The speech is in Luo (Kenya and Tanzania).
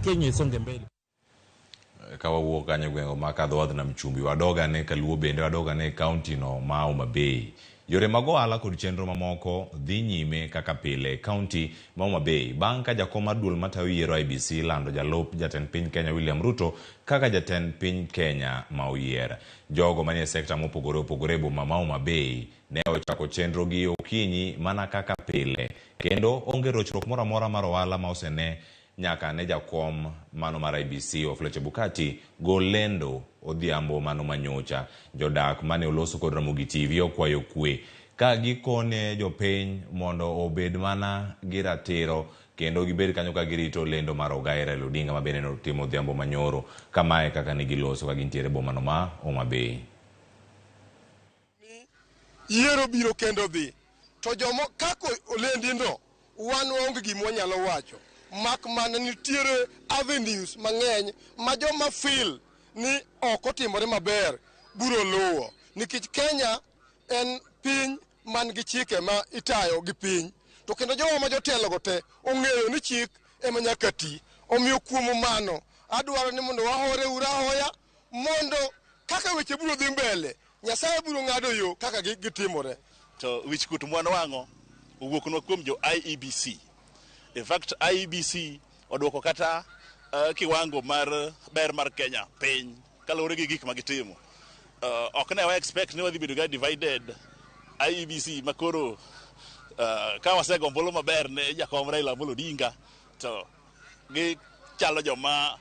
Kenya isonge mbele. Kawawuok kanyo gweng'o ma kadho nam chumbi wadoga ne Kaluo bende wadoga ne kaunti no ma Homa Bay. Yore mag ohala kod chenro mamoko dhi nyime kaka pile kaunti ma Homa Bay bang' ka jakom mar duol matayo yiero IEBC lando jalup jatend piny Kenya William Ruto kaka jatend piny Kenya ma oyier. Jogo manie sekta mopogore opogore boma ma Homa Bay ne ochako chenro gi okinyi mana kaka pile kendo onge rochruok moro amora mar ohala ma osene nyaka ne jakom mano mar IEBC Wafula Chebukati golendo odhiambo mano manyocha. Jodak mane oloso kod Ramogi TV okwayo kwe ka gikone jopiny mondo obed mana gi ratiro kendo gibed kanyo ka girito lendo mar Ogai Raila Odinga mabende notimo odhiambo manyoro kamae kaka ne giloso ka gintiere boma no ma Homa Bay. Yiero biro kendo dhi to jomo kako olendino wan onge gima wanyalo wacho mak mana nitiere avenues mang'eny ma joma feel ni ok otimore maber biro luwo nikech Kenya en piny man gi chike ma itayo gi piny to kendo jowa ma jotelo go te ong'eyo ni chik ema nyaka ti. Omiyo kuom mano adwaro ni mondo wahore urahoya mondo kaka weche biro dhi mbele Nyasaye biro ng'ado yo kaka gitimore. To wich kut mwana wango owuoknwa kuom jo IEBC. In fact, IEBC odwoko kata kiwango mar ber mar Kenya piny kalore gi gik magitimo. Ok ne wa expect ni wadhi bedo ga divided IEBC makoro ka wasego ombulu maber ne jakom Raila Amolo Odinga to gi chalo joma